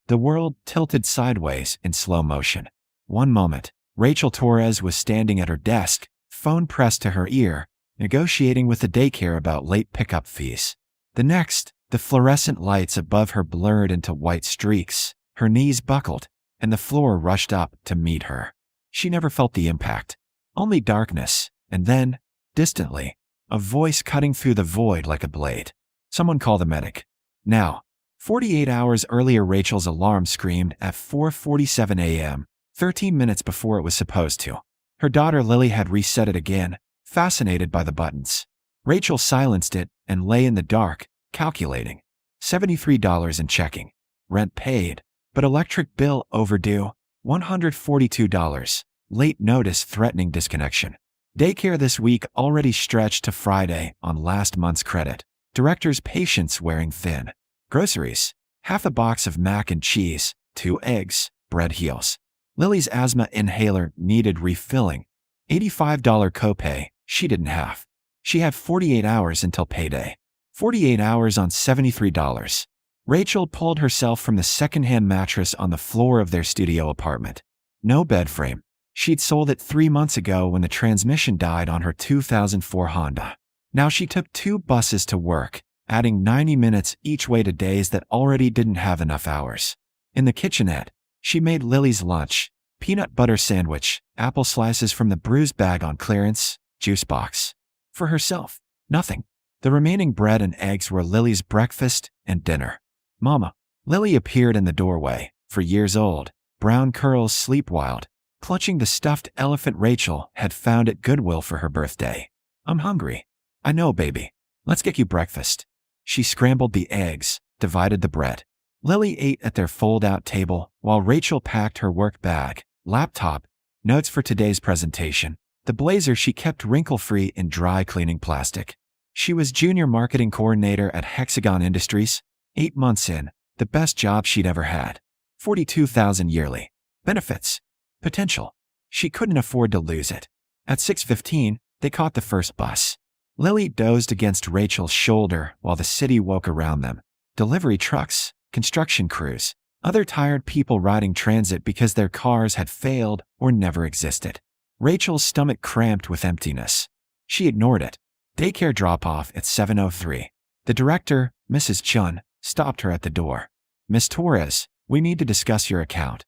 The world tilted sideways in slow motion. One moment, Rachel Torres was standing at her desk, phone pressed to her ear, negotiating with the daycare about late pickup fees. The next, the fluorescent lights above her blurred into white streaks, her knees buckled, and the floor rushed up to meet her. She never felt the impact, only darkness, and then, distantly, a voice cutting through the void like a blade. Someone call the medic. Now. 48 hours earlier, Rachel's alarm screamed at 4:47 a.m., 13 minutes before it was supposed to. Her daughter Lily had reset it again, fascinated by the buttons. Rachel silenced it and lay in the dark, calculating. $73 in checking. Rent paid, but electric bill overdue, $142. Late notice threatening disconnection. Daycare this week already stretched to Friday on last month's credit. Director's patience wearing thin. Groceries. Half a box of mac and cheese, 2 eggs, bread heels. Lily's asthma inhaler needed refilling. $85 copay, she didn't have. She had 48 hours until payday. 48 hours on $73. Rachel pulled herself from the secondhand mattress on the floor of their studio apartment. No bed frame. She'd sold it 3 months ago when the transmission died on her 2004 Honda. Now she took 2 buses to work, adding 90 minutes each way to days that already didn't have enough hours. In the kitchenette, she made Lily's lunch, peanut butter sandwich, apple slices from the bruised bag on clearance, juice box. For herself, nothing. The remaining bread and eggs were Lily's breakfast and dinner. Mama. Lily appeared in the doorway, 4 years old, brown curls sleep-wild, clutching the stuffed elephant Rachel had found at Goodwill for her birthday. I'm hungry. I know, baby. Let's get you breakfast. She scrambled the eggs, divided the bread. Lily ate at their fold-out table while Rachel packed her work bag, laptop, notes for today's presentation, the blazer she kept wrinkle-free in dry cleaning plastic. She was junior marketing coordinator at Hexagon Industries, 8 months in, the best job she'd ever had. $42,000 yearly. Benefits. Potential. She couldn't afford to lose it. At 6:15, they caught the first bus. Lily dozed against Rachel's shoulder while the city woke around them. Delivery trucks, construction crews, other tired people riding transit because their cars had failed or never existed. Rachel's stomach cramped with emptiness. She ignored it. Daycare drop-off at 7:03. The director, Mrs. Chun, stopped her at the door. Miss Torres, we need to discuss your account.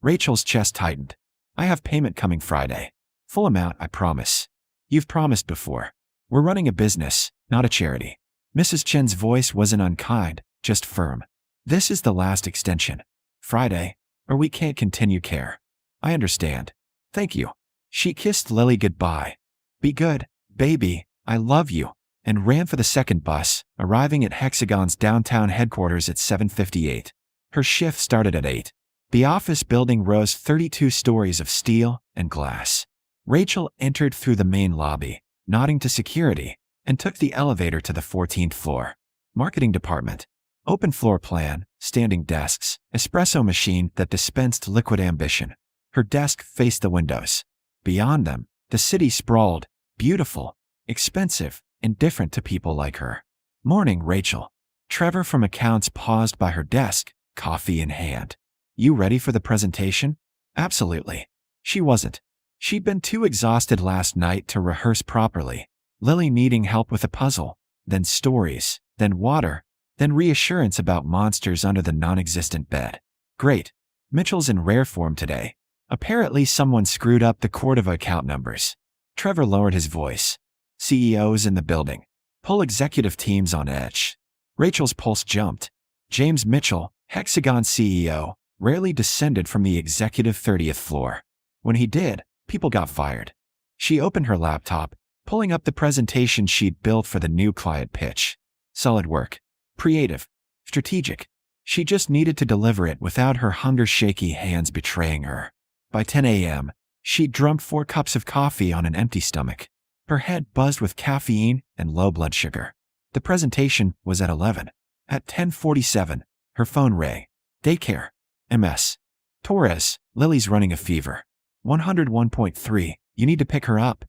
Rachel's chest tightened. I have payment coming Friday. Full amount, I promise. You've promised before. We're running a business, not a charity. Mrs. Chen's voice wasn't unkind, just firm. This is the last extension. Friday, or we can't continue care. I understand. Thank you. She kissed Lily goodbye. Be good, baby, I love you, and ran for the second bus, arriving at Hexagon's downtown headquarters at 7:58. Her shift started at 8. The office building rose 32 stories of steel and glass. Rachel entered through the main lobby, nodding to security, and took the elevator to the 14th floor. Marketing department. Open floor plan, standing desks, espresso machine that dispensed liquid ambition. Her desk faced the windows. Beyond them, the city sprawled, beautiful, expensive, and different to people like her. Morning, Rachel. Trevor from accounts paused by her desk, coffee in hand. You ready for the presentation? Absolutely. She wasn't. She'd been too exhausted last night to rehearse properly. Lily needing help with a puzzle, then stories, then water, then reassurance about monsters under the non-existent bed. Great. Mitchell's in rare form today. Apparently someone screwed up the Cordova account numbers. Trevor lowered his voice. CEOs in the building. Pull executive teams on edge. Rachel's pulse jumped. James Mitchell, Hexagon CEO, rarely descended from the executive 30th floor. When he did, people got fired. She opened her laptop, pulling up the presentation she'd built for the new client pitch. Solid work. Creative. Strategic. She just needed to deliver it without her hunger-shaky hands betraying her. By 10 a.m., she'd drunk 4 cups of coffee on an empty stomach. Her head buzzed with caffeine and low blood sugar. The presentation was at 11. At 10:47, her phone rang. Daycare. MS. Torres, Lily's running a fever. 101.3, you need to pick her up.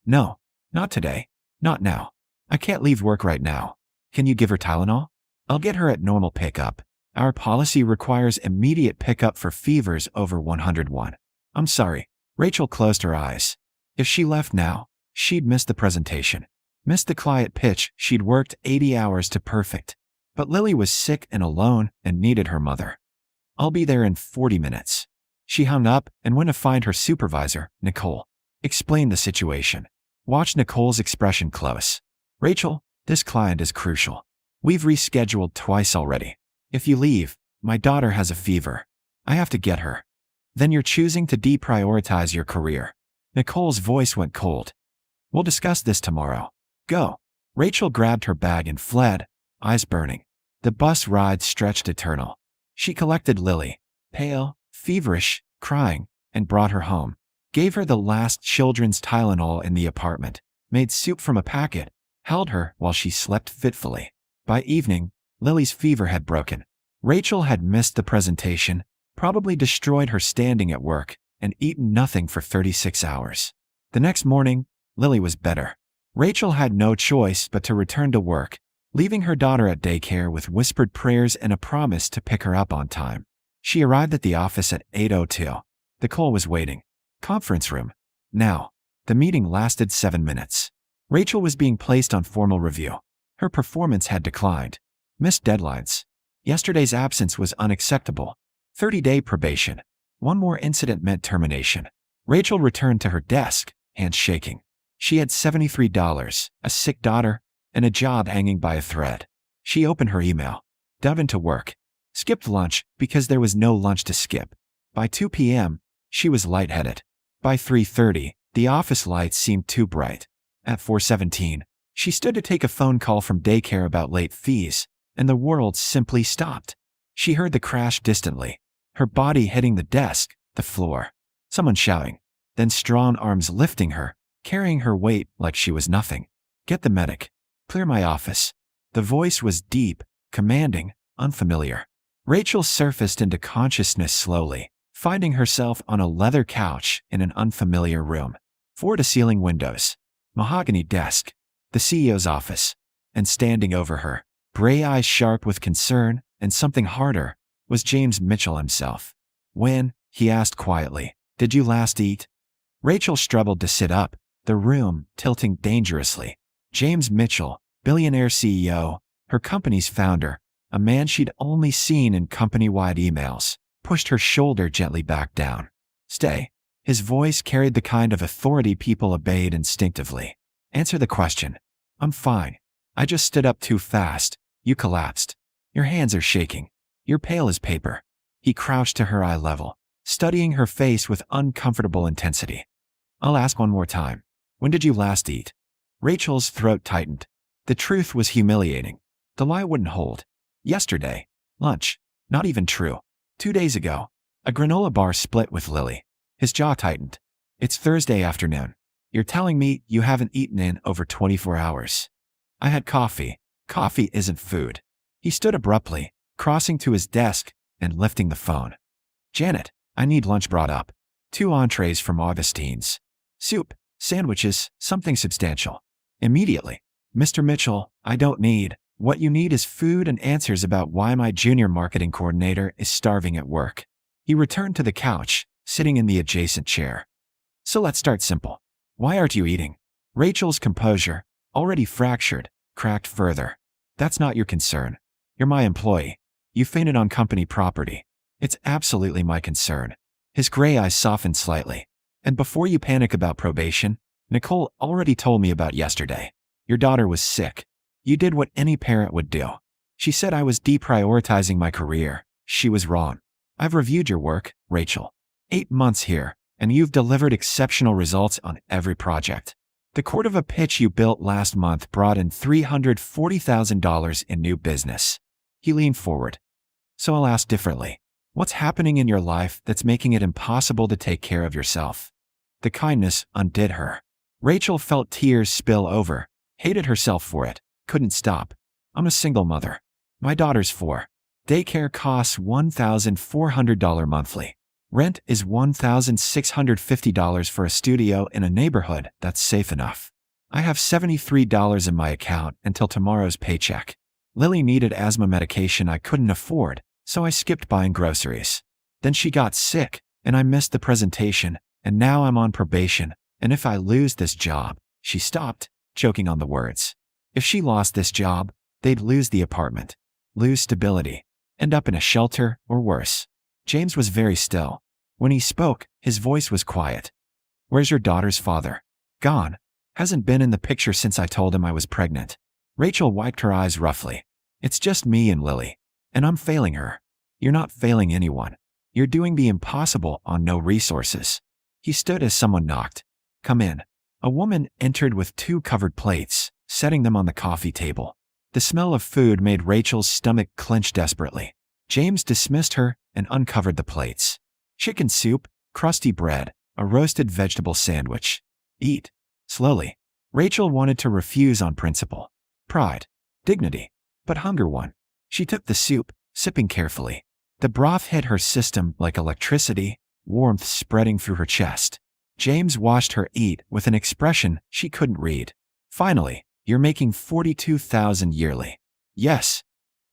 No, not today. Not now. I can't leave work right now. Can you give her Tylenol? I'll get her at normal pickup. Our policy requires immediate pickup for fevers over 101. I'm sorry. Rachel closed her eyes. If she left now, she'd miss the presentation. Missed the client pitch she'd worked 80 hours to perfect. But Lily was sick and alone and needed her mother. I'll be there in 40 minutes. She hung up and went to find her supervisor, Nicole. Explained the situation. Watch Nicole's expression close. Rachel, this client is crucial. We've rescheduled twice already. If you leave, my daughter has a fever. I have to get her. Then you're choosing to deprioritize your career. Nicole's voice went cold. We'll discuss this tomorrow. Go. Rachel grabbed her bag and fled, eyes burning. The bus ride stretched eternal. She collected Lily, pale, feverish, crying, and brought her home. Gave her the last children's Tylenol in the apartment, made soup from a packet, held her while she slept fitfully. By evening, Lily's fever had broken. Rachel had missed the presentation, probably destroyed her standing at work, and eaten nothing for 36 hours. The next morning, Lily was better. Rachel had no choice but to return to work, leaving her daughter at daycare with whispered prayers and a promise to pick her up on time. She arrived at the office at 8:02. Nicole was waiting. Conference room. Now. The meeting lasted 7 minutes. Rachel was being placed on formal review. Her performance had declined. Missed deadlines. Yesterday's absence was unacceptable. 30-day probation. One more incident meant termination. Rachel returned to her desk, hands shaking. She had $73, a sick daughter, and a job hanging by a thread. She opened her email. Dove into work. Skipped lunch because there was no lunch to skip. By 2 p.m., she was lightheaded. By 3:30, the office lights seemed too bright. At 4:17, she stood to take a phone call from daycare about late fees, and the world simply stopped. She heard the crash distantly, her body hitting the desk, the floor. Someone shouting, then strong arms lifting her, carrying her weight like she was nothing. Get the medic. Clear my office. The voice was deep, commanding, unfamiliar. Rachel surfaced into consciousness slowly, finding herself on a leather couch in an unfamiliar room. Floor-to-ceiling windows. Mahogany desk. The CEO's office. And standing over her, gray eyes sharp with concern and something harder, was James Mitchell himself. When, he asked quietly, did you last eat? Rachel struggled to sit up, the room tilting dangerously. James Mitchell, billionaire CEO, her company's founder, a man she'd only seen in company-wide emails, pushed her shoulder gently back down. Stay. His voice carried the kind of authority people obeyed instinctively. Answer the question. I'm fine. I just stood up too fast. You collapsed. Your hands are shaking. You're pale as paper. He crouched to her eye level, studying her face with uncomfortable intensity. I'll ask one more time. When did you last eat? Rachel's throat tightened. The truth was humiliating. The lie wouldn't hold. Yesterday. Lunch. Not even true. 2 days ago. A granola bar split with Lily. His jaw tightened. It's Thursday afternoon. You're telling me you haven't eaten in over 24 hours. I had coffee. Coffee isn't food. He stood abruptly, crossing to his desk and lifting the phone. Janet, I need lunch brought up. 2 entrees from Augustine's. Soup, sandwiches, something substantial. Immediately. Mr. Mitchell, I don't need. What you need is food and answers about why my junior marketing coordinator is starving at work. He returned to the couch, sitting in the adjacent chair. So let's start simple. Why aren't you eating? Rachel's composure, already fractured, cracked further. That's not your concern. You're my employee. You fainted on company property. It's absolutely my concern. His gray eyes softened slightly. And before you panic about probation, Nicole already told me about yesterday. Your daughter was sick. You did what any parent would do. She said I was deprioritizing my career. She was wrong. I've reviewed your work, Rachel. 8 months here, and you've delivered exceptional results on every project. The quarter of a pitch you built last month brought in $340,000 in new business. He leaned forward. So I'll ask differently. What's happening in your life that's making it impossible to take care of yourself? The kindness undid her. Rachel felt tears spill over, hated herself for it, couldn't stop. I'm a single mother. My daughter's 4. Daycare costs $1,400 monthly. Rent is $1,650 for a studio in a neighborhood that's safe enough. I have $73 in my account until tomorrow's paycheck. Lily needed asthma medication I couldn't afford, So I skipped buying groceries. Then she got sick, and I missed the presentation, and now I'm on probation, and if I lose this job, she stopped, choking on the words. If she lost this job, they'd lose the apartment, lose stability, end up in a shelter or worse. James was very still. When he spoke, his voice was quiet. Where's your daughter's father? Gone. Hasn't been in the picture since I told him I was pregnant. Rachel wiped her eyes roughly. It's just me and Lily. And I'm failing her. You're not failing anyone. You're doing the impossible on no resources. He stood as someone knocked. Come in. A woman entered with 2 covered plates, setting them on the coffee table. The smell of food made Rachel's stomach clench desperately. James dismissed her and uncovered the plates. Chicken soup, crusty bread, a roasted vegetable sandwich. Eat. Slowly. Rachel wanted to refuse on principle. Pride. Dignity. But hunger won. She took the soup, sipping carefully. The broth hit her system like electricity, warmth spreading through her chest. James watched her eat with an expression she couldn't read. Finally, you're making $42,000 yearly. Yes.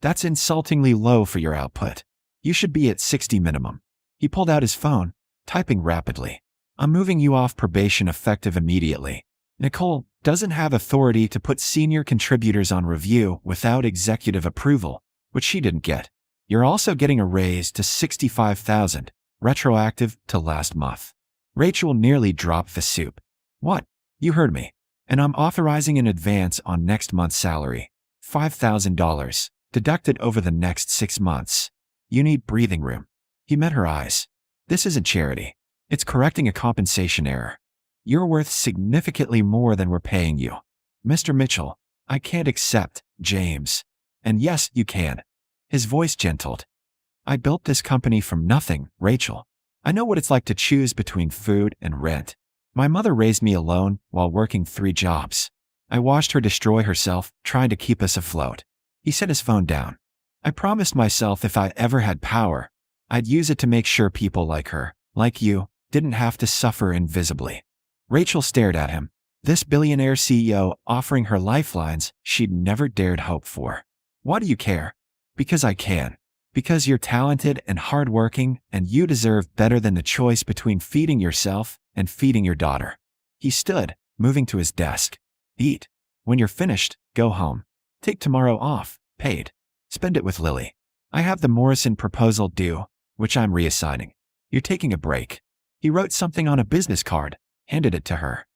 That's insultingly low for your output. You should be at 60 minimum. He pulled out his phone, typing rapidly. I'm moving you off probation effective immediately. Nicole doesn't have authority to put senior contributors on review without executive approval, which she didn't get. You're also getting a raise to $65,000, retroactive to last month. Rachel nearly dropped the soup. What? You heard me. And I'm authorizing an advance on next month's salary. $5,000, deducted over the next 6 months. You need breathing room. He met her eyes. This isn't charity. It's correcting a compensation error. You're worth significantly more than we're paying you. Mr. Mitchell, I can't accept, James. And yes, you can. His voice gentled. I built this company from nothing, Rachel. I know what it's like to choose between food and rent. My mother raised me alone while working 3 jobs. I watched her destroy herself, trying to keep us afloat. He set his phone down. I promised myself if I ever had power, I'd use it to make sure people like her, like you, didn't have to suffer invisibly. Rachel stared at him, this billionaire CEO offering her lifelines she'd never dared hope for. Why do you care? Because I can. Because you're talented and hardworking, and you deserve better than the choice between feeding yourself and feeding your daughter. He stood, moving to his desk. Eat. When you're finished, go home. Take tomorrow off, paid. Spend it with Lily. I have the Morrison proposal due, which I'm reassigning. You're taking a break. He wrote something on a business card, handed it to her.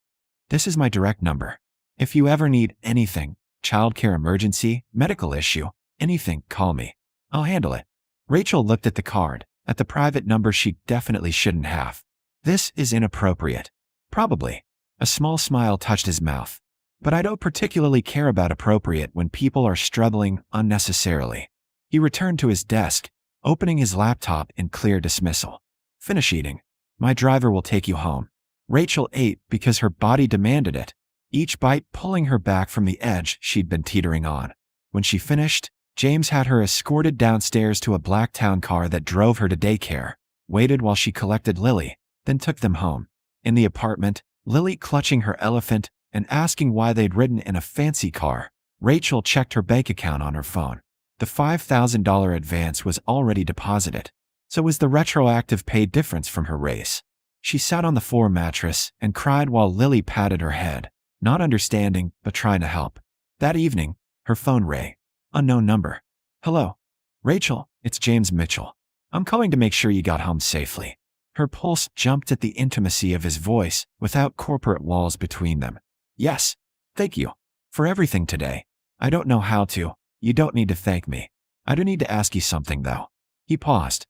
This is my direct number. If you ever need anything, childcare emergency, medical issue, anything, call me. I'll handle it. Rachel looked at the card, at the private number she definitely shouldn't have. This is inappropriate. Probably. A small smile touched his mouth. But I don't particularly care about appropriate when people are struggling unnecessarily. He returned to his desk, opening his laptop in clear dismissal. Finish eating. My driver will take you home. Rachel ate because her body demanded it, each bite pulling her back from the edge she'd been teetering on. When she finished, James had her escorted downstairs to a black town car that drove her to daycare, waited while she collected Lily, then took them home. In the apartment, Lily clutching her elephant and asking why they'd ridden in a fancy car, Rachel checked her bank account on her phone. The $5,000 advance was already deposited. So was the retroactive pay difference from her raise. She sat on the floor mattress and cried while Lily patted her head, not understanding but trying to help. That evening, her phone rang. Unknown number. Hello. Rachel, it's James Mitchell. I'm calling to make sure you got home safely. Her pulse jumped at the intimacy of his voice without corporate walls between them. Yes. Thank you. For everything today. I don't know how to. You don't need to thank me. I do need to ask you something though. He paused.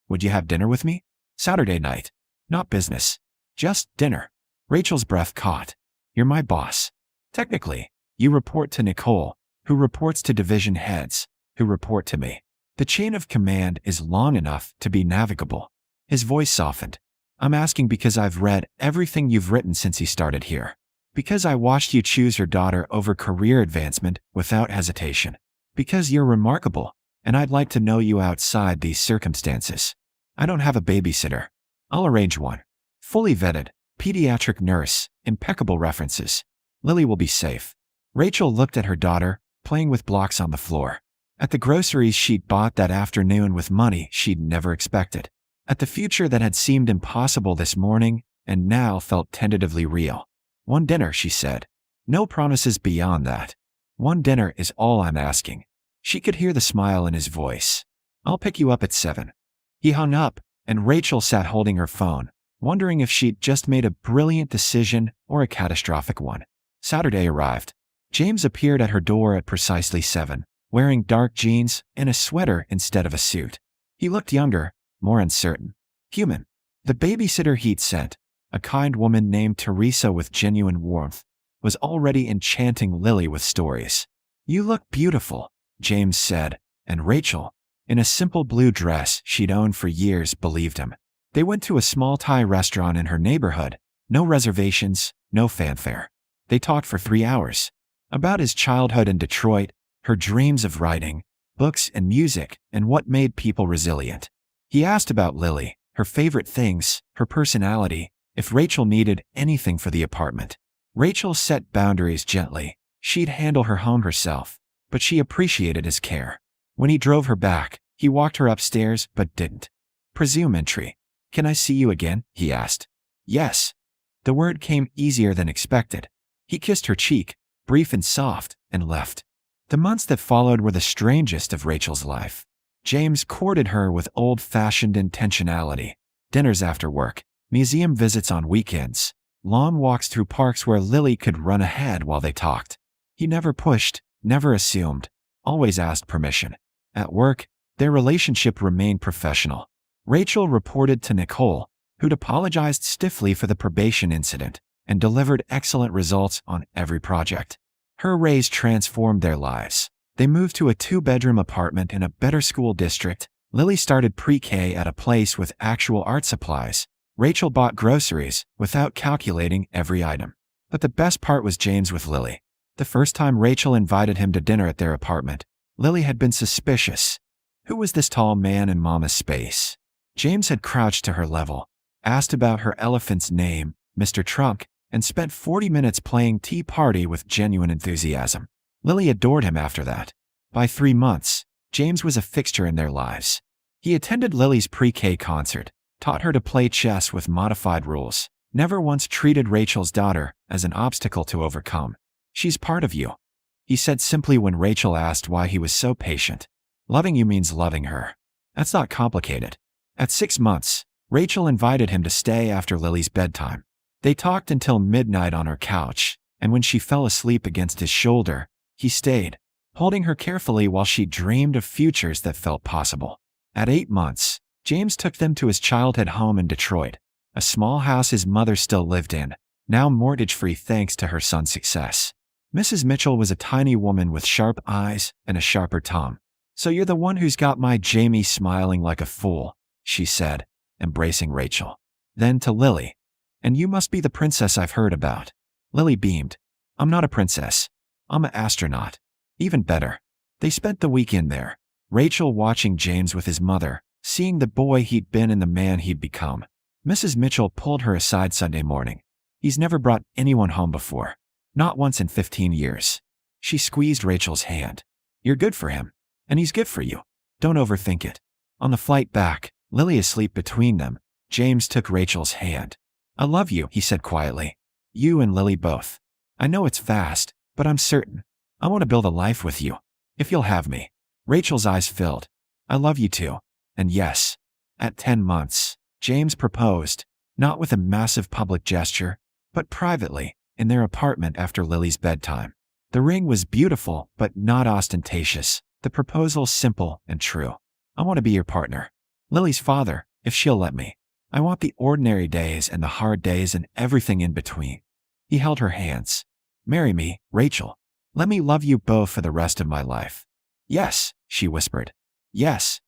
Would you have dinner with me? Saturday night. Not business. Just dinner. Rachel's breath caught. You're my boss. Technically, you report to Nicole, who reports to division heads, who report to me. The chain of command is long enough to be navigable. His voice softened. I'm asking because I've read everything you've written since he started here. Because I watched you choose your daughter over career advancement without hesitation. Because you're remarkable, and I'd like to know you outside these circumstances. I don't have a babysitter. I'll arrange one. Fully vetted, pediatric nurse, impeccable references. Lily will be safe. Rachel looked at her daughter, playing with blocks on the floor. At the groceries she'd bought that afternoon with money she'd never expected. At the future that had seemed impossible this morning and now felt tentatively real. One dinner, she said. No promises beyond that. One dinner is all I'm asking. She could hear the smile in his voice. I'll pick you up at 7. He hung up, and Rachel sat holding her phone, wondering if she'd just made a brilliant decision or a catastrophic one. Saturday arrived. James appeared at her door at precisely 7, wearing dark jeans and a sweater instead of a suit. He looked younger, more uncertain. Human. The babysitter he'd sent, a kind woman named Teresa with genuine warmth, was already enchanting Lily with stories. You look beautiful, James said, and Rachel, in a simple blue dress she'd owned for years, believed him. They went to a small Thai restaurant in her neighborhood. No reservations, no fanfare. They talked for 3 hours. About his childhood in Detroit, her dreams of writing, books and music, and what made people resilient. He asked about Lily, her favorite things, her personality, if Rachel needed anything for the apartment. Rachel set boundaries gently. She'd handle her home herself, but she appreciated his care. When he drove her back, he walked her upstairs but didn't. Presume entry. Can I see you again? He asked. Yes. The word came easier than expected. He kissed her cheek, brief and soft, and left. The months that followed were the strangest of Rachel's life. James courted her with old-fashioned intentionality. Dinners after work, museum visits on weekends, long walks through parks where Lily could run ahead while they talked. He never pushed, never assumed, always asked permission. At work, their relationship remained professional. Rachel reported to Nicole, who'd apologized stiffly for the probation incident and delivered excellent results on every project. Her raise transformed their lives. They moved to a 2-bedroom apartment in a better school district. Lily started pre-K at a place with actual art supplies. Rachel bought groceries without calculating every item. But the best part was James with Lily. The first time Rachel invited him to dinner at their apartment, Lily had been suspicious. Who was this tall man in Mama's space? James had crouched to her level, asked about her elephant's name, Mr. Trunk, and spent 40 minutes playing tea party with genuine enthusiasm. Lily adored him after that. By 3 months, James was a fixture in their lives. He attended Lily's pre-K concert, taught her to play chess with modified rules, never once treated Rachel's daughter as an obstacle to overcome. She's part of you, he said simply when Rachel asked why he was so patient. Loving you means loving her. That's not complicated. At 6 months, Rachel invited him to stay after Lily's bedtime. They talked until midnight on her couch, and when she fell asleep against his shoulder, he stayed, holding her carefully while she dreamed of futures that felt possible. At 8 months, James took them to his childhood home in Detroit, a small house his mother still lived in, now mortgage-free thanks to her son's success. Mrs. Mitchell was a tiny woman with sharp eyes and a sharper tongue. So you're the one who's got my Jamie smiling like a fool, she said, embracing Rachel. Then to Lily. And you must be the princess I've heard about. Lily beamed. I'm not a princess. I'm an astronaut. Even better. They spent the weekend there, Rachel watching James with his mother, seeing the boy he'd been and the man he'd become. Mrs. Mitchell pulled her aside Sunday morning. He's never brought anyone home before. Not once in 15 years. She squeezed Rachel's hand. You're good for him. And he's good for you. Don't overthink it. On the flight back, Lily asleep between them, James took Rachel's hand. I love you, he said quietly. You and Lily both. I know it's fast, but I'm certain. I want to build a life with you. If you'll have me. Rachel's eyes filled. I love you too. And yes. At 10 months, James proposed, not with a massive public gesture, but privately, in their apartment after Lily's bedtime. The ring was beautiful, but not ostentatious. The proposal simple and true. I want to be your partner. Lily's father, if she'll let me. I want the ordinary days and the hard days and everything in between. He held her hands. Marry me, Rachel. Let me love you both for the rest of my life. Yes, she whispered. Yes.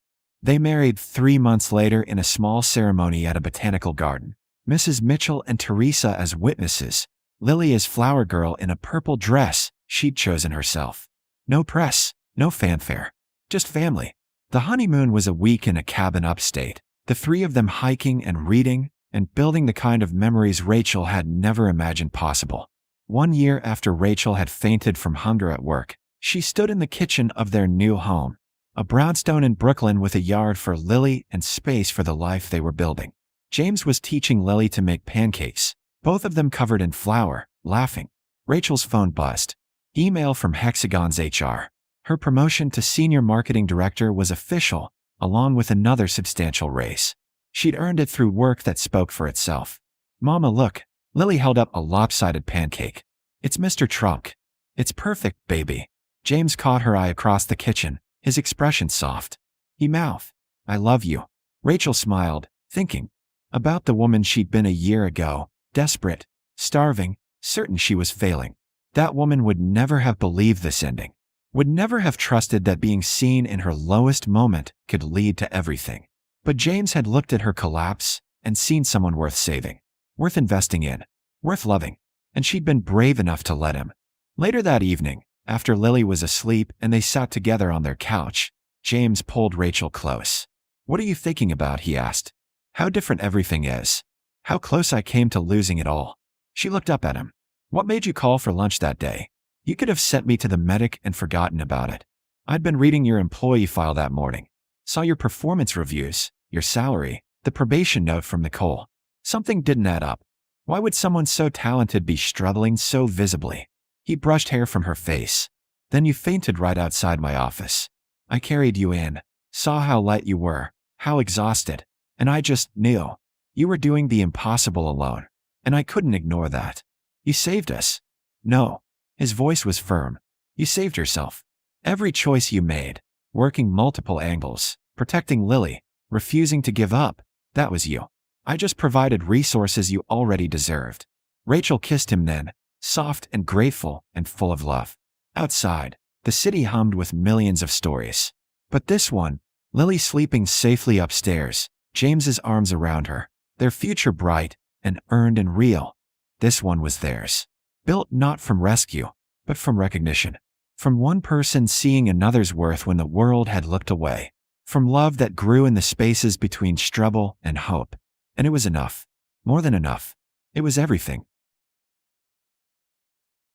They married 3 months later in a small ceremony at a botanical garden. Mrs. Mitchell and Teresa as witnesses. Lily as flower girl in a purple dress she'd chosen herself. No press, no fanfare. Just family. The honeymoon was a week in a cabin upstate. The 3 of them hiking and reading and building the kind of memories Rachel had never imagined possible. 1 year after Rachel had fainted from hunger at work, She stood in the kitchen of their new home, a brownstone in Brooklyn with a yard for Lily and space for the life they were building. James was teaching Lily to make pancakes, both of them covered in flour, laughing. Rachel's phone buzzed. Email from Hexagon's HR. Her promotion to senior marketing director was official, along with another substantial raise. She'd earned it through work that spoke for itself. Mama, look. Lily held up a lopsided pancake. It's Mr. Trunk. It's perfect, baby. James caught her eye across the kitchen, his expression soft. He mouthed, I love you. Rachel smiled, thinking about the woman she'd been a year ago, desperate, starving, certain she was failing. That woman would never have believed this ending, would never have trusted that being seen in her lowest moment could lead to everything. But James had looked at her collapse and seen someone worth saving, worth investing in, worth loving, and she'd been brave enough to let him. Later that evening, after Lily was asleep and they sat together on their couch, James pulled Rachel close. What are you thinking about? He asked. How different everything is. How close I came to losing it all. She looked up at him. What made you call for lunch that day? You could have sent me to the medic and forgotten about it. I'd been reading your employee file that morning. Saw your performance reviews, your salary, the probation note from Nicole. Something didn't add up. Why would someone so talented be struggling so visibly? He brushed hair from her face. Then you fainted right outside my office. I carried you in, saw how light you were, how exhausted, and I just knew. You were doing the impossible alone, and I couldn't ignore that. You saved us. No. His voice was firm. You saved yourself. Every choice you made, working multiple angles, protecting Lily, refusing to give up, that was you. I just provided resources you already deserved. Rachel kissed him then, soft and grateful and full of love. Outside, the city hummed with millions of stories. But this one, Lily sleeping safely upstairs, James's arms around her, their future bright and earned and real. This one was theirs. Built not from rescue, but from recognition. From one person seeing another's worth when the world had looked away. From love that grew in the spaces between struggle and hope. And it was enough. More than enough. It was everything.